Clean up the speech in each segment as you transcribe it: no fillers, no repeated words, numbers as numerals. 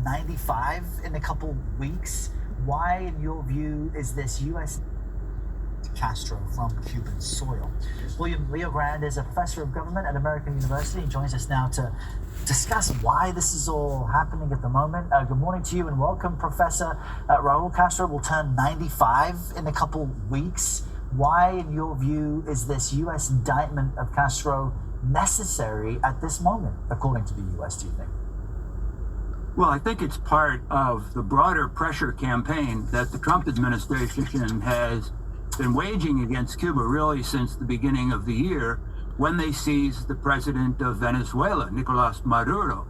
turn 95 in a couple weeks. Why, in your view, is this U.S. Castro from Cuban soil? William Leogrand is a professor of government at American University. He joins us now to discuss why this is all happening at the moment. Good morning to you and welcome, Professor. Raul Castro will turn 95 in a couple weeks. Why, in your view, is this U.S. indictment of Castro necessary at this moment, according to the U.S., do you think? Well, I think it's part of the broader pressure campaign that the Trump administration has been waging against Cuba really since the beginning of the year when they seized the president of Venezuela, Nicolas Maduro.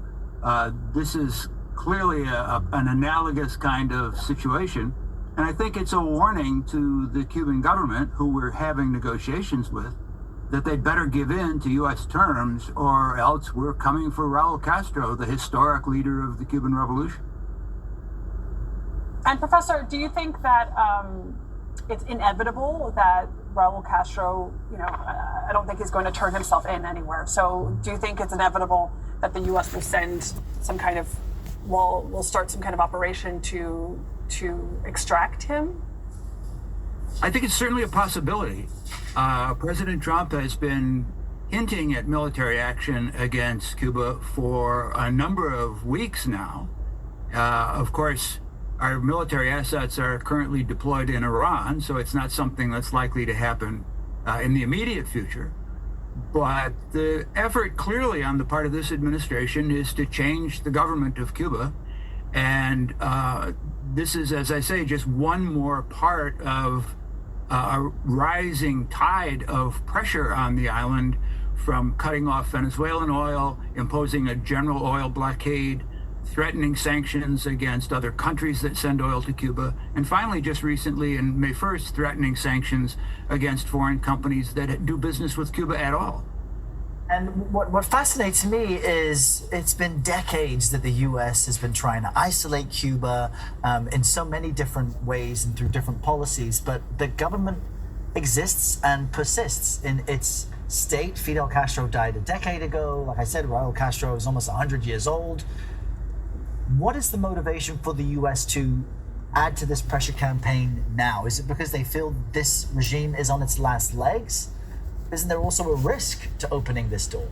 This is clearly an analogous kind of situation. And I think it's a warning to the Cuban government, who we're having negotiations with, that they'd better give in to U.S. terms, or else we're coming for Raul Castro, the historic leader of the Cuban Revolution. And Professor, do you think that it's inevitable that Raul Castro, I don't think he's going to turn himself in anywhere. So do you think it's inevitable that the U.S. will send some kind of, will start some kind of operation to extract him? I think it's certainly a possibility. President Trump has been hinting at military action against Cuba for a number of weeks now. Of course, our military assets are currently deployed in Iran, so it's not something that's likely to happen in the immediate future. But the effort clearly on the part of this administration is to change the government of Cuba. And this is, as I say, just one more part of a rising tide of pressure on the island, from cutting off Venezuelan oil, imposing a general oil blockade, threatening sanctions against other countries that send oil to Cuba, and finally, just recently, on May 1st, threatening sanctions against foreign companies that do business with Cuba at all. And what fascinates me is it's been decades that the U.S. has been trying to isolate Cuba in so many different ways and through different policies, but the government exists and persists in its state. Fidel Castro died a decade ago. Like I said, Raul Castro is almost 100 years old. What is the motivation for the U.S. to add to this pressure campaign now? Is it because they feel this regime is on its last legs? Isn't there also a risk to opening this door?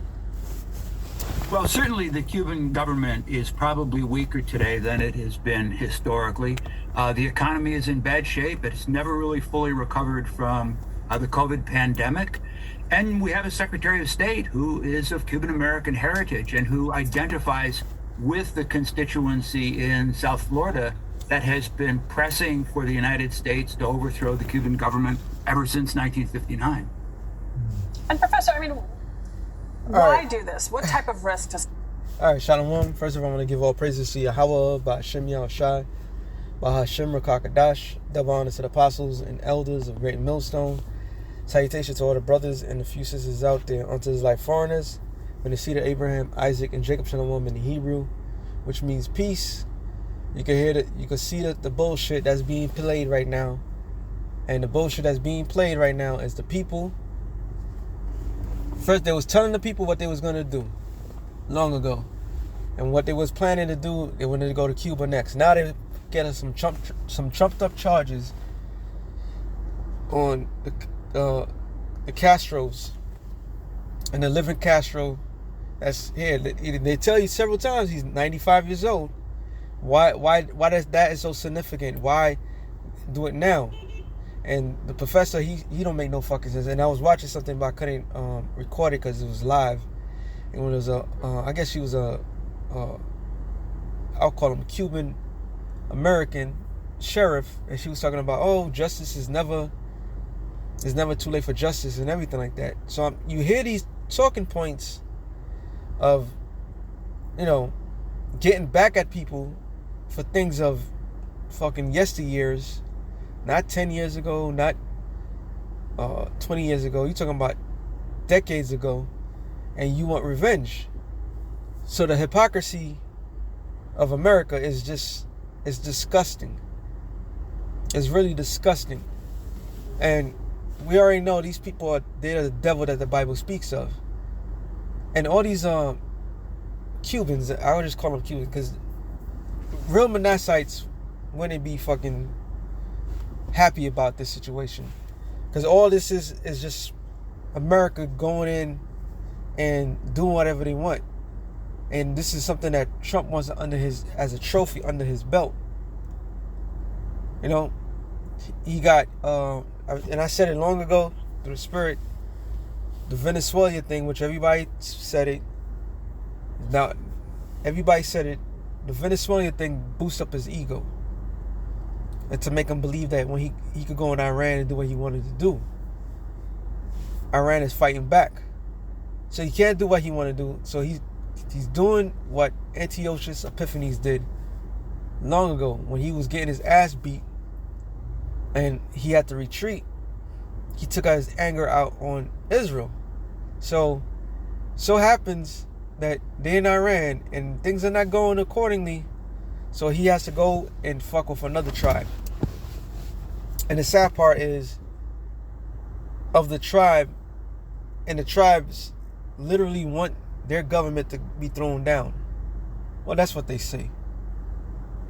Well, certainly the Cuban government is probably weaker today than it has been historically. The economy is in bad shape. It's never really fully recovered from the COVID pandemic. And we have a Secretary of State who is of Cuban-American heritage and who identifies with the constituency in South Florida that has been pressing for the United States to overthrow the Cuban government ever since 1959. And Professor, why do this? What type of risk does... All right, Shalom. First of all, I want to give all praises to Yahweh, Ba'ashem Yahushai, Bahashem Rakakadash, double honor to the apostles and elders of Great Millstone. Salutation to all the brothers and the few sisters out there unto his life foreigners. When the seed of Abraham, Isaac, and Jacob Shalom in the Hebrew, which means peace. You can hear you can see the bullshit that's being played right now. And the bullshit that's being played right now is the people. First, they was telling the people what they was going to do long ago. And what they was planning to do, they wanted to go to Cuba next. Now they're getting some trumped up charges on the Castros and the living Castro that's here. They tell you several times he's 95 years old. Why that is so significant? Why do it now? And the professor, he don't make no fucking sense. And I was watching something, but I couldn't record it because it was live. And when it was I guess she was I'll call him Cuban American sheriff, and she was talking about, justice is never too late for justice and everything like that. So you hear these talking points of, getting back at people for things of fucking yesteryears. Not 10 years ago, not 20 years ago. You're talking about decades ago, and you want revenge. So the hypocrisy of America is disgusting. It's really disgusting. And we already know these people they're the devil that the Bible speaks of. And all these Cubans, I would just call them Cubans because real Manassites wouldn't be fucking happy about this situation, because all this is just America going in and doing whatever they want, and this is something that Trump wants as a trophy under his belt. You know, he got and I said it long ago through the spirit, the Venezuela thing, which everybody said it. Now, everybody said it. The Venezuela thing boosts up his ego, and to make him believe that when he could go in Iran and do what he wanted to do. Iran is fighting back, so he can't do what he want to do. So he's doing what Antiochus Epiphanes did long ago when he was getting his ass beat and he had to retreat. He took out his anger out on Israel. So happens that they're in Iran and things are not going accordingly, so he has to go and fuck with another tribe. And the sad part is, of the tribe, and the tribes literally want their government to be thrown down. Well, that's what they say.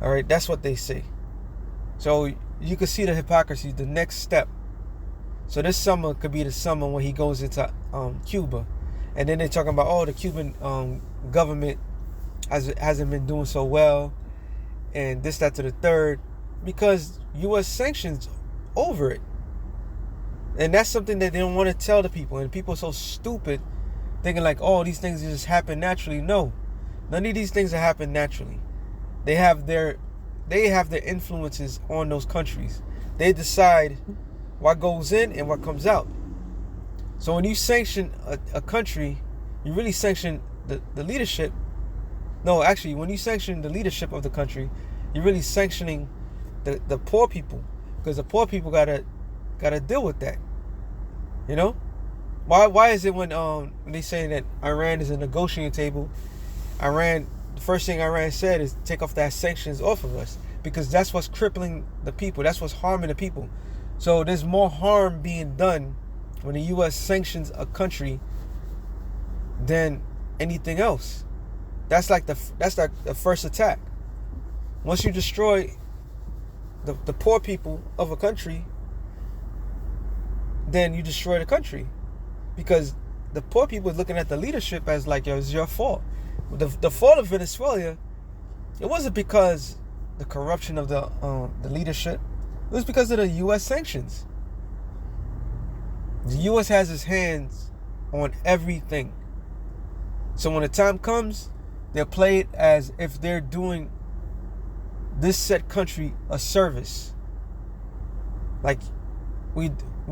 All right, that's what they say. So you can see the hypocrisy, the next step. So this summer could be the summer when he goes into Cuba. And then they're talking about, oh, the Cuban government hasn't been doing so well, and this, that, to the third, because U.S. sanctions over it. And that's something that they don't want to tell the people. And people are so stupid, thinking like, oh, these things just happen naturally. No, none of these things happen naturally. They have their influences on those countries. They decide what goes in and what comes out. So when you sanction a country, you really sanction the leadership. No, actually, when you sanction the leadership of the country, you're really sanctioning the poor people, because the poor people gotta deal with that. You know, why is it when they say that Iran is a negotiating table, the first thing Iran said is take off that sanctions off of us, because that's what's crippling the people, that's what's harming the people. So there's more harm being done when the U.S. sanctions a country than anything else. That's like the first attack. Once you destroy the poor people of a country, then you destroy the country, because the poor people are looking at the leadership as like, yo, it's your fault. The fall of Venezuela, it wasn't because the corruption of the leadership. It was because of the U.S. sanctions. The U.S. has its hands on everything. So when the time comes, they'll play it as if they're doing this said country a service. Like, we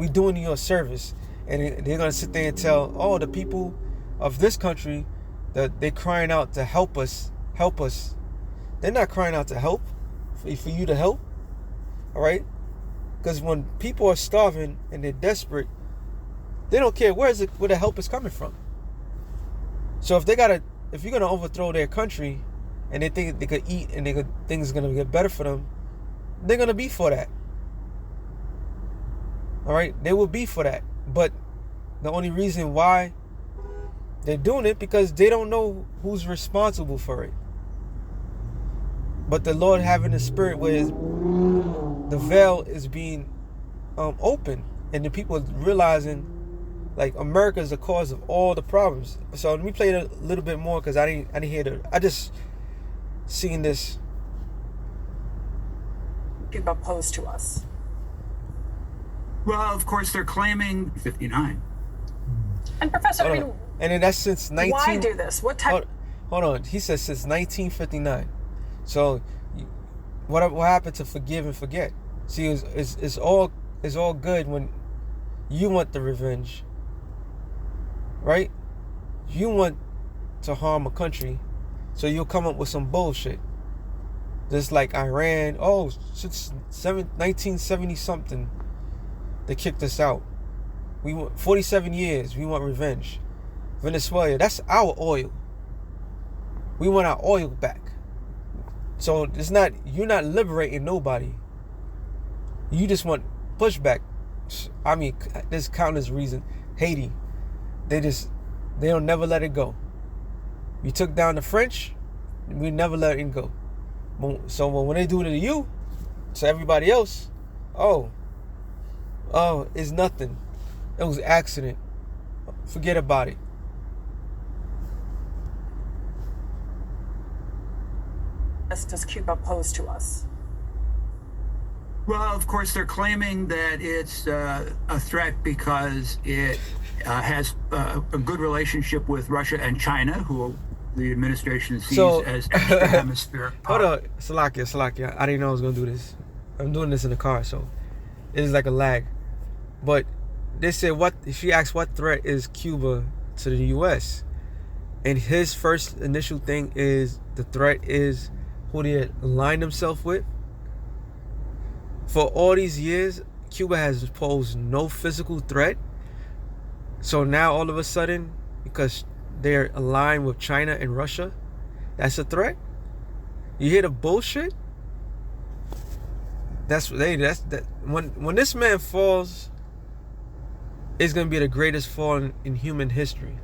doing you a service. And they're going to sit there and tell, oh, the people of this country, that they're crying out to help us. They're not crying out to help, for you to help. All right? Because when people are starving and they're desperate, they don't care where the help is coming from. So if you're gonna overthrow their country, and they think they could eat and things are gonna get better for them, they're gonna be for that. All right, they will be for that. But the only reason why they're doing it, because they don't know who's responsible for it. But the Lord having a spirit where the veil is being open, and the people are realizing, like, America is the cause of all the problems. So let me play it a little bit more, because I didn't hear I just seen this. Cuba posed to us. Well, of course, they're claiming 59. And Professor, I mean, and then that's since 19. Why do this? What type? Hold on. He says since 1959. So what happened to forgive and forget? See, it's all good when you want the revenge, right? You want to harm a country, so you'll come up with some bullshit. Just like Iran. Oh, since 1970 something, they kicked us out. We want 47 years. We want revenge. Venezuela, that's our oil. We want our oil back. So you're not liberating nobody. You just want pushback. I mean, there's countless reasons. Haiti, they'll never let it go. We took down the French, we never let it go. So when they do it to you, to everybody else, oh, it's nothing. It was an accident. Forget about it. Does Cuba pose to us? Well, of course, they're claiming that it's a threat because it has a good relationship with Russia and China, who the administration sees as extra hemispheric power. Hold on, Salakia. I didn't know I was going to do this. I'm doing this in the car, so it's like a lag. But they said, she asked what threat is Cuba to the U.S.? And his first initial thing is the threat is who they align themselves with. For all these years, Cuba has posed no physical threat. So now all of a sudden, because they're aligned with China and Russia, that's a threat. You hear the bullshit? When this man falls, it's gonna be the greatest fall in human history.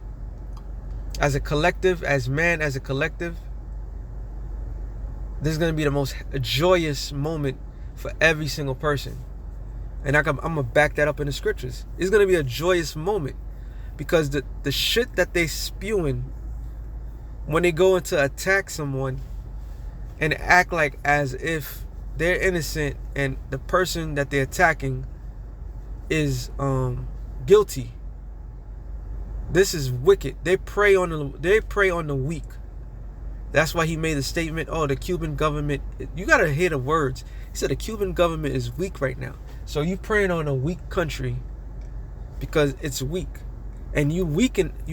As a collective, as a collective, this is gonna be the most joyous moment for every single person. And I'm gonna back that up in the scriptures. It's gonna be a joyous moment because the shit that they spewing when they go into attack someone and act like as if they're innocent and the person that they're attacking is guilty. This is wicked. They prey on the weak. That's why he made the statement, the Cuban government, you gotta hear the words. He said the Cuban government is weak right now. So you preying on a weak country because it's weak. And you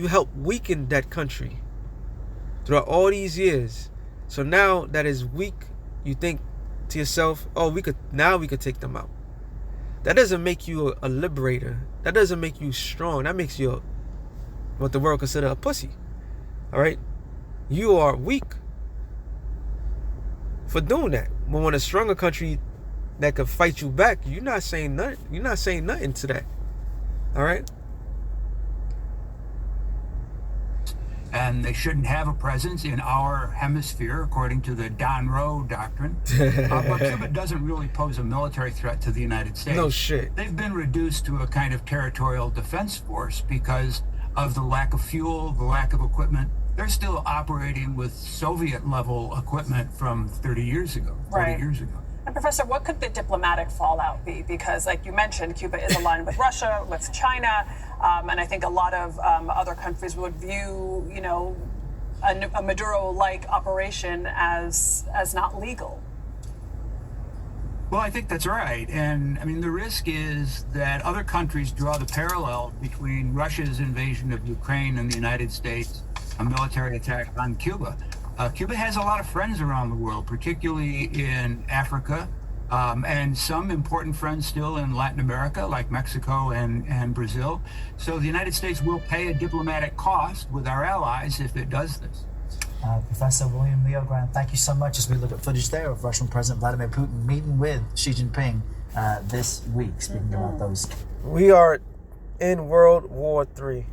help weaken that country throughout all these years. So now that is weak, you think to yourself, we could take them out. That doesn't make you a liberator. That doesn't make you strong. That makes you what the world consider a pussy. All right? You are weak for doing that. But when a stronger country that could fight you back, you're not saying nothing. You're not saying nothing to that. All right? And they shouldn't have a presence in our hemisphere, according to the Don Roe doctrine. But Cuba doesn't really pose a military threat to the United States. No shit. They've been reduced to a kind of territorial defense force because of the lack of fuel, the lack of equipment. They're still operating with Soviet-level equipment from 30 years ago, 40 years ago. And Professor, what could the diplomatic fallout be? Because like you mentioned, Cuba is aligned with Russia, with China, and I think a lot of other countries would view, a Maduro-like operation as not legal. Well, I think that's right. And I mean, the risk is that other countries draw the parallel between Russia's invasion of Ukraine and the United States, a military attack on Cuba. Cuba has a lot of friends around the world, particularly in Africa, and some important friends still in Latin America, like Mexico and Brazil. So the United States will pay a diplomatic cost with our allies if it does this. Professor William Leogrand, thank you so much as we look at footage there of Russian President Vladimir Putin meeting with Xi Jinping this week, speaking about those. We are in World War III.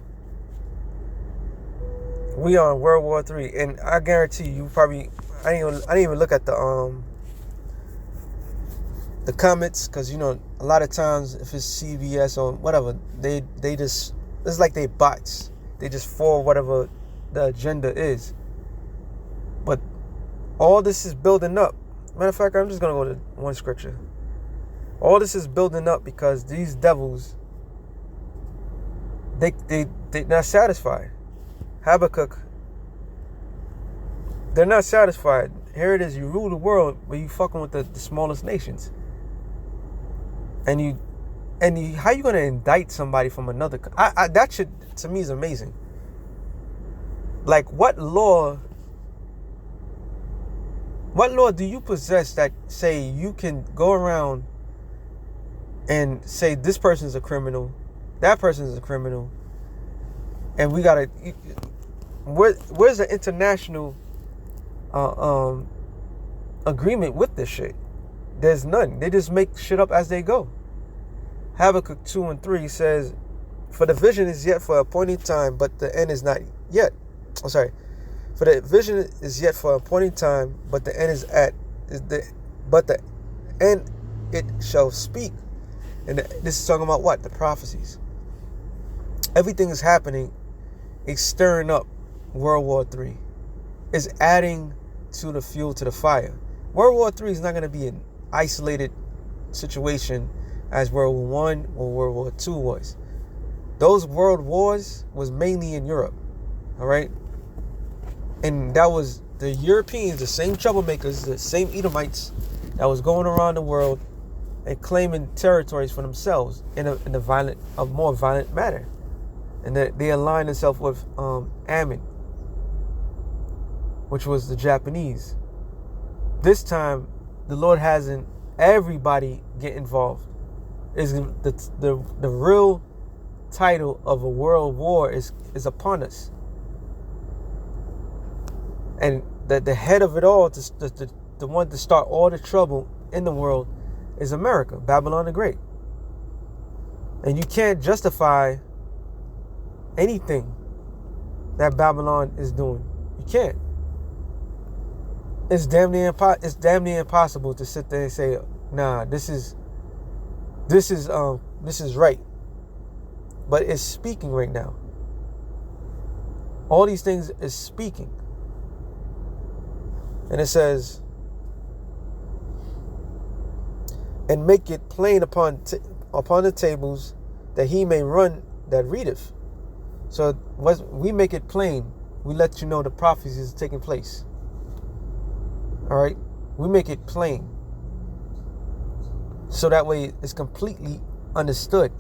We are in World War III, and I guarantee you probably I didn't even look at the comments, because a lot of times if it's CBS or whatever, they just, it's like they bots. They just forward whatever the agenda is. But all this is building up. Matter of fact, I'm just gonna go to one scripture. All this is building up because these devils, they're not satisfied. Habakkuk, they're not satisfied. Here it is, you rule the world, but you fucking with the smallest nations. And how you gonna indict somebody from another? That should, to me, is amazing. Like, what law do you possess that say you can go around and say this person's a criminal, that person's a criminal, and we gotta? Where's the international agreement with this shit? There's none. They just make shit up as they go. Habakkuk 2:3 says, "For the vision is yet for a appointed time, but the end is not yet." For the vision is yet for a appointed time, but the end but the end it shall speak. And this is talking about what? The prophecies. Everything is happening. It's stirring up World War III. It's adding to the fuel to the fire. World War III is not going to be an isolated situation as World War I or World War II was. Those world wars was mainly in Europe. All right? And that was the Europeans, the same troublemakers, the same Edomites that was going around the world and claiming territories for themselves in a more violent manner. And that they aligned themselves with Ammon, which was the Japanese. This time, the Lord hasn't everybody get involved. Is the real title of a world war is upon us. And the head of it all, the one to start all the trouble in the world, is America, Babylon the Great. And you can't justify anything that Babylon is doing. You can't. It's damn near impossible to sit there and say, nah, this is right. But it's speaking right now. All these things is speaking. And it says, and make it plain upon the tables, that he may run that readeth. So we make it plain. We let you know the prophecy is taking place. All right? We make it plain. So that way it's completely understood.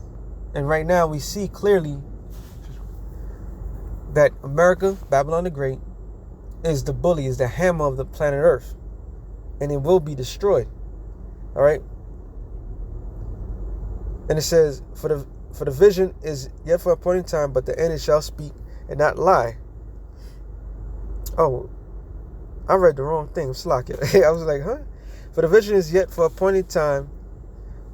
And right now we see clearly that America, Babylon the Great, is the bully, is the hammer of the planet Earth. And it will be destroyed. All right? And it says, for the vision is yet for a point in time, but the end it shall speak and not lie. Oh, I read the wrong thing. Slack-it. I was like, huh? For the vision is yet for a point in time,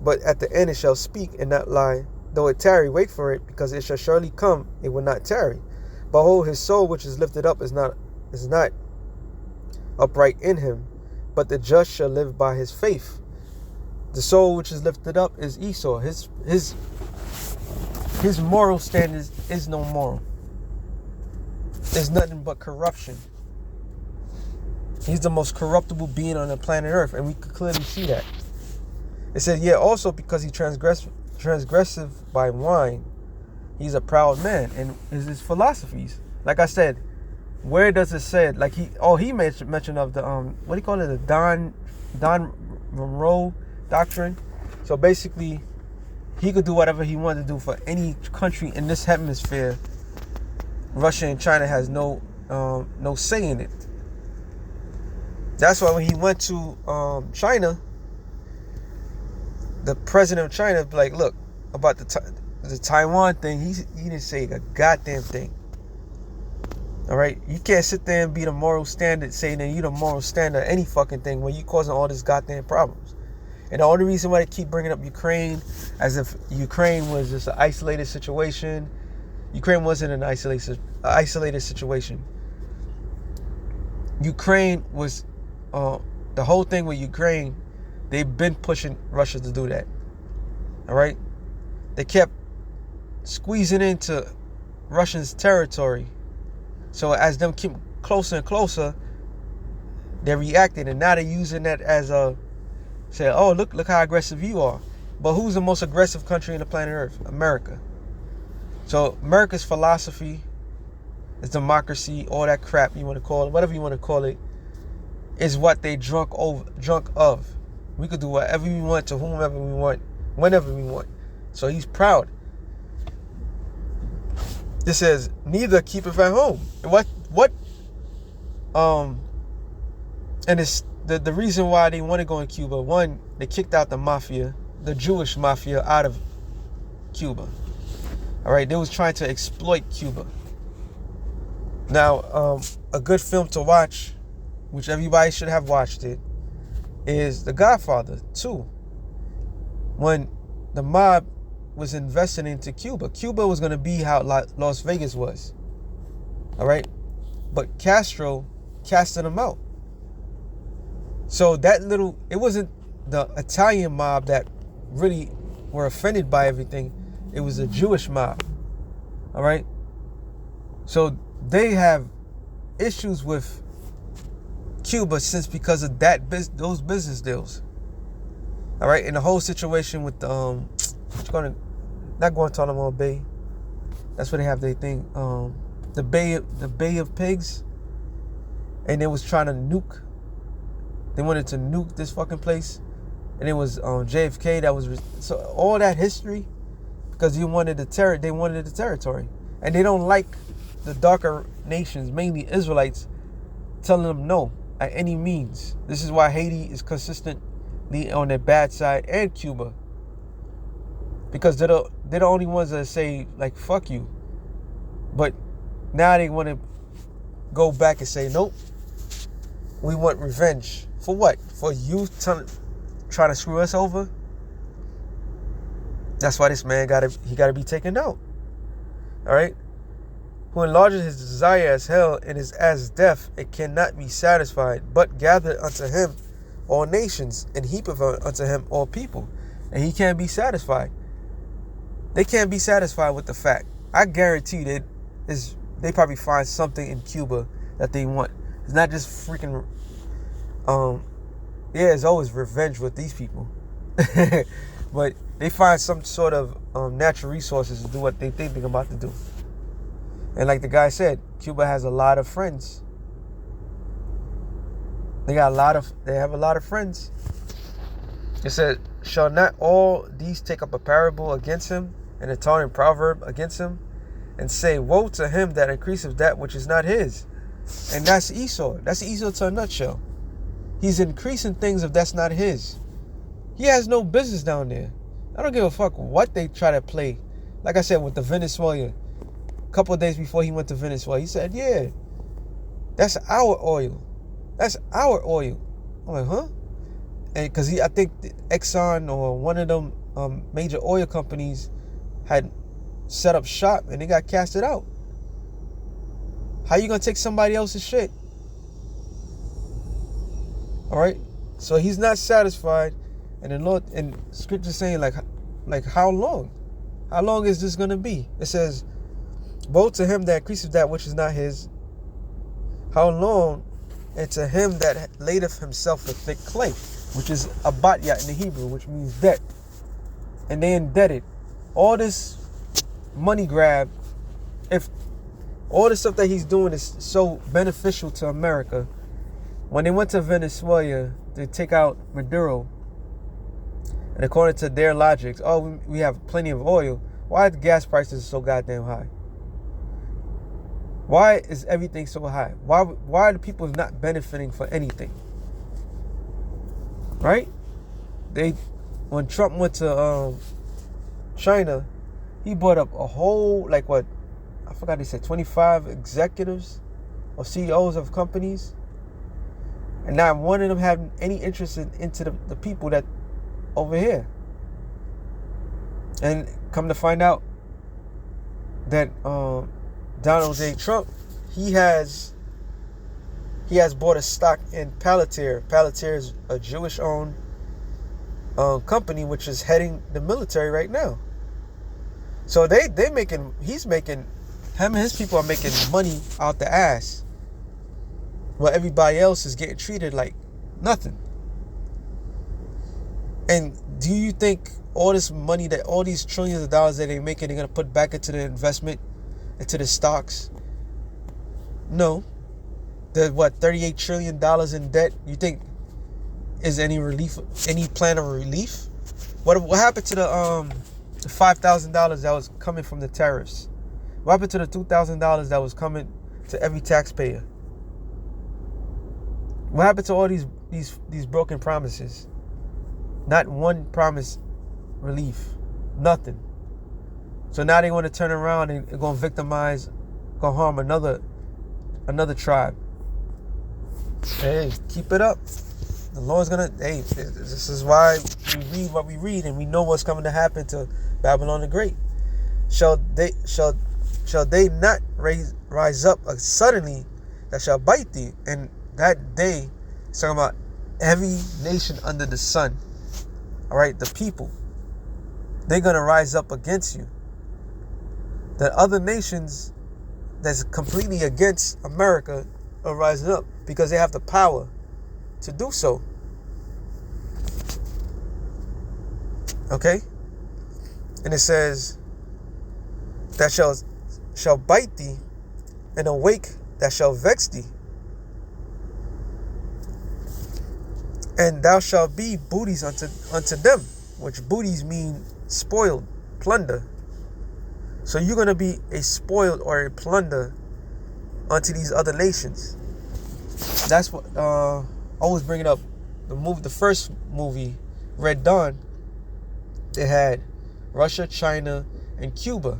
but at the end it shall speak and not lie. Though it tarry, wait for it, because it shall surely come, it will not tarry. Behold, his soul which is lifted up is not upright in him, but the just shall live by his faith. The soul which is lifted up is Esau. His moral standards is no moral. It's nothing but corruption. He's the most corruptible being on the planet Earth, and we could clearly see that. It says, yeah, also because he transgressive by wine, he's a proud man, and is his philosophies. Like I said, where does it say? Like he mentioned of the what do you call it? The Don Monroe doctrine. So basically, he could do whatever he wanted to do for any country in this hemisphere. Russia and China has no say in it. That's why when he went to China, the president of China was like, look, about the Taiwan thing, he didn't say a goddamn thing. All right? You can't sit there and be the moral standard, saying that you're the moral standard of any fucking thing when you're causing all these goddamn problems. And the only reason why they keep bringing up Ukraine, as if Ukraine was just an isolated situation. Ukraine wasn't an isolated situation. Ukraine was, the whole thing with Ukraine, they've been pushing Russia to do that. All right? They kept squeezing into Russia's territory. So as them keep closer and closer, they reacted, and now they're using that as a, say, oh, look how aggressive you are. But who's the most aggressive country on the planet Earth? America. So America's philosophy is democracy, all that crap you want to call it, whatever you want to call it, is what they drunk of. We could do whatever we want to whomever we want, whenever we want. So he's proud. This says, neither keepeth at home. And it's the reason why they want to go in Cuba. One, they kicked out the mafia, the Jewish mafia, out of Cuba. All right, they was trying to exploit Cuba. Now, a good film to watch, which everybody should have watched it, is The Godfather 2. When the mob was investing into Cuba. Cuba was going to be how Las Vegas was. All right? But Castro casted them out. So it wasn't the Italian mob that really were offended by everything. It was a Jewish mob. All right. So they have issues with Cuba since because of those business deals. All right, and the whole situation with the not Guantanamo Bay. That's where they have their thing. The Bay of Pigs, and they was trying to nuke. They wanted to nuke this fucking place, and it was JFK that was so all that history because they wanted the territory, and they don't like the darker nations, mainly Israelites, telling them no at any means. This is why Haiti is consistently on their bad side, and Cuba, because they're the only ones that say like fuck you. But now they want to go back and say nope. We want revenge for what? For you trying to screw us over? That's why this man gotta be taken out. All right. Who enlarges his desire as hell and is as death, it cannot be satisfied, but gather unto him all nations and heapeth unto him all people, and he can't be satisfied. They can't be satisfied with the fact. I guarantee that they probably find something in Cuba that they want. It's not just freaking. It's always revenge with these people, but they find some sort of natural resources to do what they think they're about to do. And like the guy said, Cuba has a lot of friends. They have a lot of friends. It said, shall not all these take up a parable against him, and a taunting proverb against him, and say, woe to him that increaseth that which is not his. And that's Esau. That's Esau to a nutshell. He's increasing things if that's not his. He has no business down there. I don't give a fuck what they try to play. Like I said, with the Venezuela, a couple of days before he went to Venezuela, he said, yeah, that's our oil. That's our oil. I'm like, huh? And because I think Exxon or one of them major oil companies had set up shop and they got casted out. How you gonna take somebody else's shit? All right. So he's not satisfied, and the Lord and Scripture saying like how long? How long is this gonna be? It says, woe to him that increaseth that which is not his. How long? And to him that ladeth himself with thick clay, which is abatya in the Hebrew, which means debt. And they indebted. All this money grab, if all the stuff that he's doing is so beneficial to America, when they went to Venezuela to take out Maduro, and according to their logic, we have plenty of oil, why are the gas prices so goddamn high? Why is everything so high? Why are the people not benefiting for anything? Right? When Trump went to China, he brought up a whole, I forgot they said 25 executives or CEOs of companies, and not one of them had any interest into the people that over here. And come to find out that Donald J. Trump, he has bought a stock in Palantir. Palantir is a Jewish-owned company which is heading the military right now. So him and his people are making money out the ass, while everybody else is getting treated like nothing. And do you think all this money, that all these trillions of dollars that they're making, they're gonna put back into the investment, into the stocks? No. The $38 trillion in debt, you think is any relief, any plan of relief? What happened to the $5,000 that was coming from the tariffs? What happened to the $2,000 that was coming to every taxpayer? What happened to all these broken promises? Not one promise relief. Nothing. So now they want to turn around and going to victimize, going to harm another tribe. Hey, keep it up. The Lord's going to, this is why we read what we read, and we know what's coming to happen to Babylon the Great. Shall they not rise up suddenly that shall bite thee? And that day, it's talking about every nation under the sun, all right, the people, they're going to rise up against you. The other nations that's completely against America are rising up because they have the power to do so. Okay? And it says, that shall bite thee, and awake that shall vex thee. And thou shalt be booties unto them, which booties mean spoiled, plunder. So you're going to be a spoiled or a plunder unto these other nations. That's what I was bringing up. The first movie, Red Dawn, they had Russia, China, and Cuba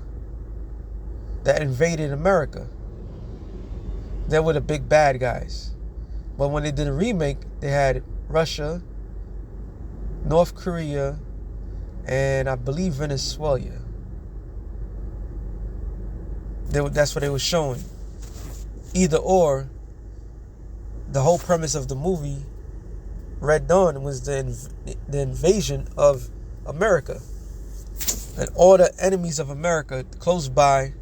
that invaded America. They were the big bad guys. But when they did a remake, they had Russia, North Korea, and I believe Venezuela. That's what they were showing. Either or, the whole premise of the movie, Red Dawn, was the invasion of America. And all the enemies of America close by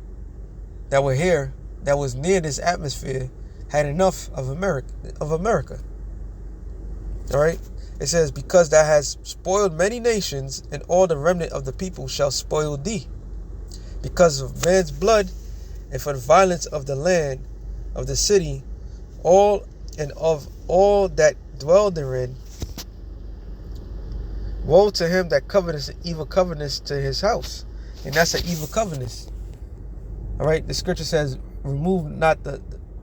that were here, that was near this atmosphere, had enough of America. All right? It says, because thou hast spoiled many nations, and all the remnant of the people shall spoil thee. Because of man's blood, and for the violence of the land, of the city, all and of all that dwell therein. Woe to him that coveteth an evil covenant to his house. And that's an evil covenant. All right? The scripture says, remove not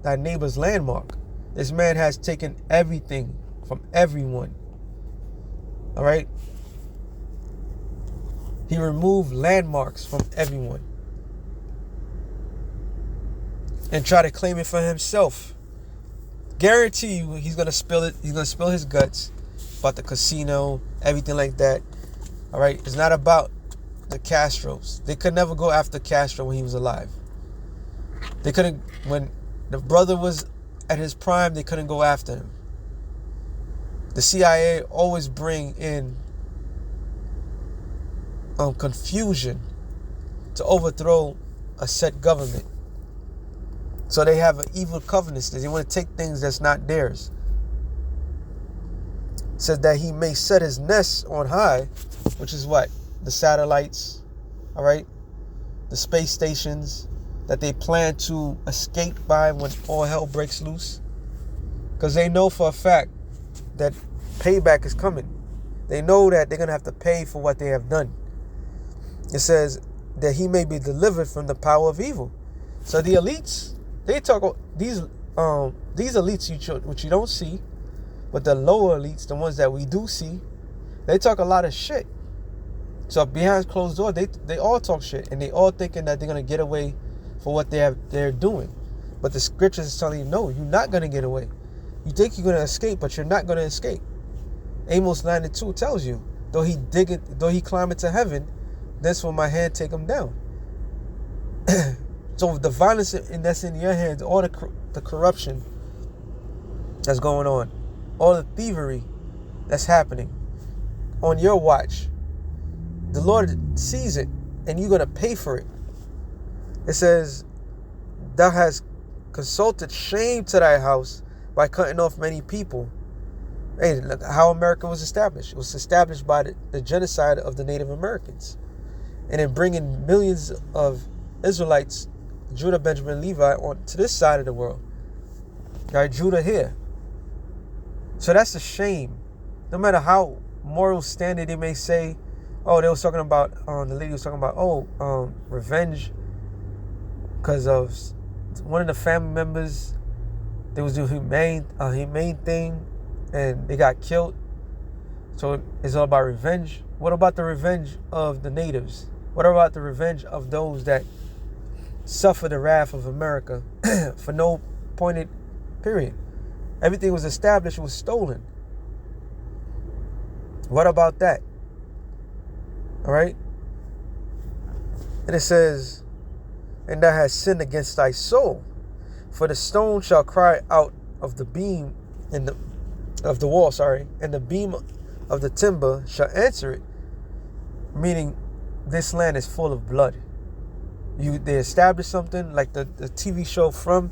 thy neighbor's landmark. This man has taken everything from everyone. All right? He removed landmarks from everyone and try to claim it for himself. Guarantee you he's going to spill it. He's going to spill his guts about the casino, everything like that. All right? It's not about the Castros. They could never go after Castro when he was alive. They couldn't, when the brother was at his prime, they couldn't go after him. The CIA always bring in confusion to overthrow a set government. So they have an evil covenant. They want to take things that's not theirs. It says that he may set his nest on high, which is what? The satellites, all right? The space stations that they plan to escape by when all hell breaks loose. Because they know for a fact that payback is coming. They know that they're going to have to pay for what they have done. It says that he may be delivered from the power of evil. So the elites, they talk, these elites which you don't see, but the lower elites, the ones that we do see, they talk a lot of shit. So behind closed doors, they all talk shit, and they all thinking that they're going to get away for what they're doing. But the scriptures is telling you, no, you're not going to get away. You think you're going to escape, but you're not going to escape. Amos 9:2 tells you, though he climb into heaven, that's when my hand take him down. So the violence that's in your hands, all the corruption that's going on, all the thievery that's happening on your watch, the Lord sees it, and you're going to pay for it. It says, thou hast consulted shame to thy house by cutting off many people. Hey, look how America was established. It was established by the genocide of the Native Americans. And then bringing millions of Israelites, Judah, Benjamin, Levi, on to this side of the world. All right, Judah here. So that's a shame. No matter how moral standard they may say, oh, they was talking about, the lady was talking about, revenge because of one of the family members. They was doing a humane thing, and they got killed. So it's all about revenge. What about the revenge of the natives? What about the revenge of those that suffer the wrath of America for no pointed period? Everything was established, was stolen. What about that? All right? And it says, and thou hast sinned against thy soul, for the stone shall cry out of the beam, and of the wall, and the beam of the timber shall answer it. Meaning, this land is full of blood. They establish something like the TV show From.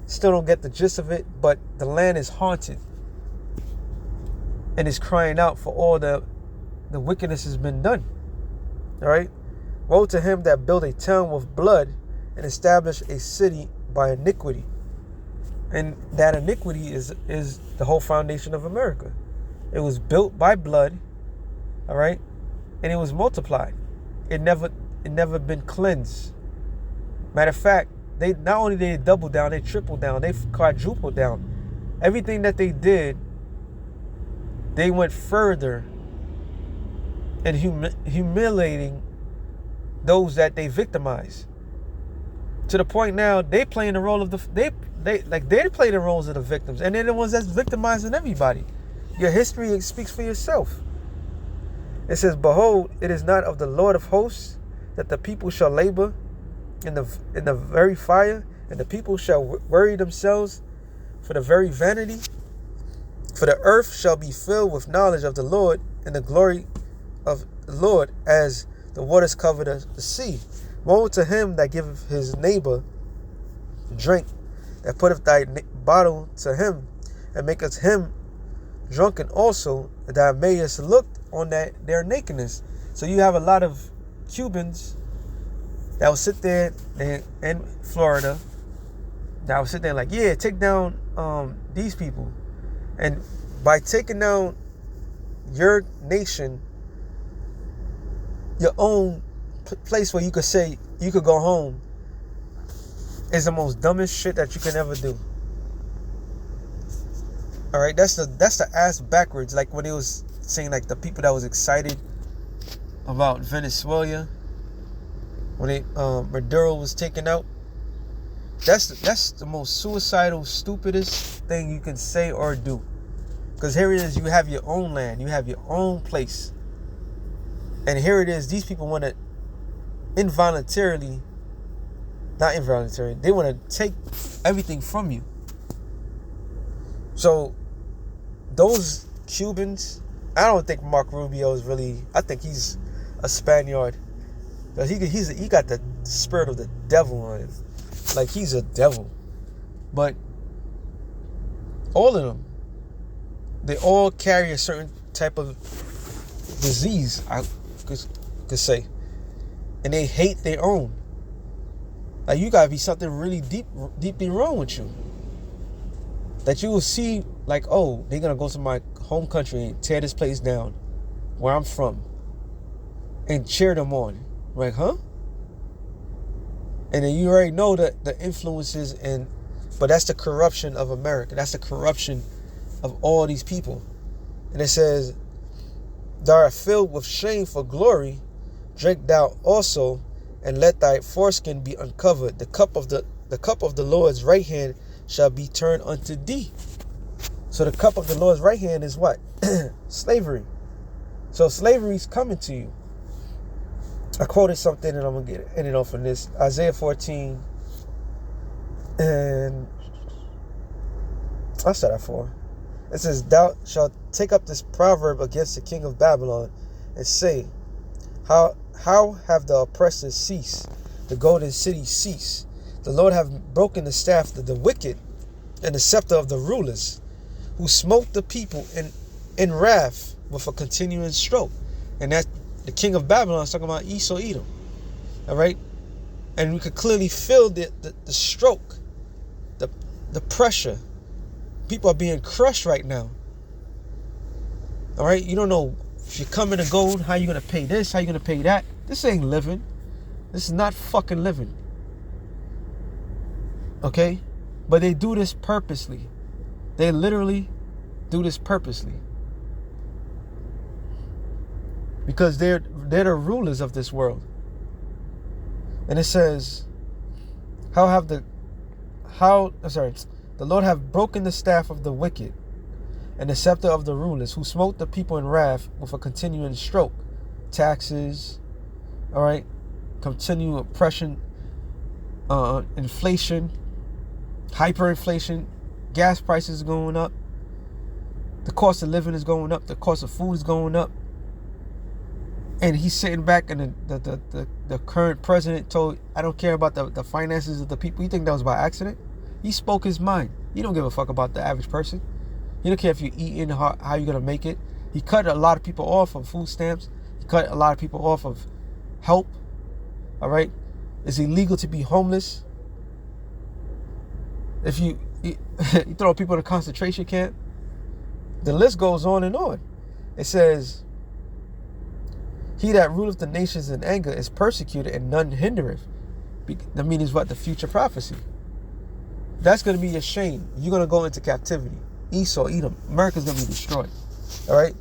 Still don't get the gist of it, but the land is haunted and is crying out for all the wickedness has been done. All right. Woe to him that build a town with blood and establish a city by iniquity. And that iniquity is the whole foundation of America. It was built by blood, all right, and it was multiplied. It never been cleansed. Matter of fact, they not only did they double down, they tripled down, they quadrupled down. Everything that they did, they went further in humiliating those that they victimized. To the point now they playing the role of they play the roles of the victims, and they're the ones that's victimizing everybody. Your history speaks for yourself. It says, "Behold, it is not of the Lord of hosts that the people shall labor in the very fire, and the people shall worry themselves for the very vanity. For the earth shall be filled with knowledge of the Lord, and the glory of the Lord as the waters cover the sea. Woe to him that giveth his neighbor drink, that putteth thy bottle to him, and maketh him drunken also, that thou mayest look on their nakedness." So you have a lot of Cubans that will sit there in Florida, that will sit there like, yeah, take down these people. And by taking down your nation, your own place where you could say you could go home, is the most dumbest shit that you can ever do. All right, that's the ass backwards. Like when it was saying like the people that was excited about Venezuela when Maduro was taken out. That's the most suicidal, stupidest thing you can say or do. Because here it is, you have your own land, you have your own place, and here it is, these people want to they want to take everything from you. So those Cubans, I don't think Mark Rubio is really, I think he's a Spaniard. Because he got the spirit of the devil on him. Like he's a devil. But all of them, they all carry a certain type of disease, I could say. And they hate their own. Like you gotta be something really deeply wrong with you. That you will see like, oh, they're gonna go to my home country and tear this place down where I'm from and cheer them on. Like, huh? And then you already know that the influences but that's the corruption of America. That's the corruption of all these people. And it says, "Thou art filled with shame for glory, drink thou also, and let thy foreskin be uncovered. The cup of the Lord's right hand shall be turned unto thee." So the cup of the Lord's right hand is what? Slavery. So slavery is coming to you. I quoted something and I'm going to end it off on this. Isaiah 14. And I said that for. It says, "Thou shalt take up this proverb against the king of Babylon and say, How have the oppressors ceased, the golden city ceased? The Lord have broken the staff of the wicked and the scepter of the rulers, who smote the people in wrath with a continuing stroke." And that the king of Babylon is talking about Esau, Edom. All right? And we could clearly feel the stroke, the pressure. People are being crushed right now. All right? You don't know if you're coming to gold, how you going to pay this, how you going to pay that. This ain't living. This is not fucking living. Okay? But they do this purposely. They literally do this purposely. Because they're the rulers of this world. And it says, the Lord have broken the staff of the wicked and the scepter of the rulers, who smote the people in wrath with a continuing stroke. Taxes, all right, continual oppression, inflation, hyperinflation, gas prices going up, The cost of living is going up. The cost of food is going up. And he's sitting back, and the current president told, I don't care about the finances of the people. You think that was by accident? He spoke his mind. He don't give a fuck about the average person. He don't care if you're eating, how you're going to make it. He cut a lot of people off of food stamps. He cut a lot of people off of help. All right? It's illegal to be homeless. If you throw people in a concentration camp, the list goes on and on. It says, he that ruleth the nations in anger is persecuted, and none hindereth. That means what? The future prophecy. That's going to be your shame. You're going to go into captivity. Esau, Edom. America's going to be destroyed. All right?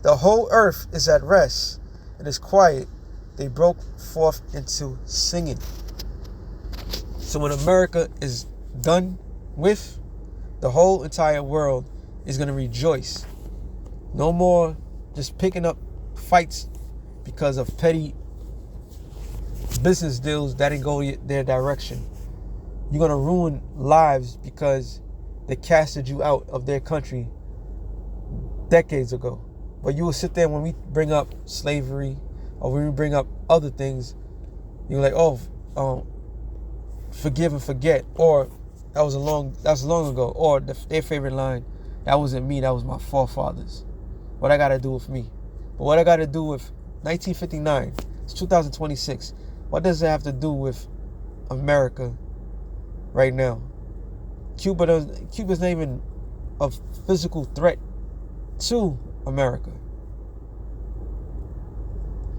The whole earth is at rest and is quiet. They broke forth into singing. So when America is done with, the whole entire world is going to rejoice. No more just picking up fights because of petty business deals that didn't go their direction. You're going to ruin lives because they casted you out of their country decades ago. But you will sit there when we bring up slavery or when we bring up other things, you're like, oh, forgive and forget, or that was long ago, or their favorite line, that wasn't me, that was my forefathers. What I got to do with me? But what I got to do with 1959, it's 2026. What does it have to do with America right now? Cuba's not even a physical threat to America.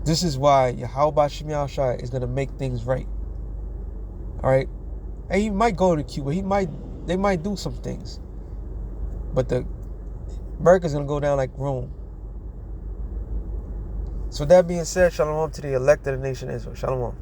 This is why Yahweh Shem Yahushua is going to make things right. All right? And he might go to Cuba. They might do some things. But America's going to go down like Rome. So with that being said, shalom to the elect of the nation of Israel. Shalom.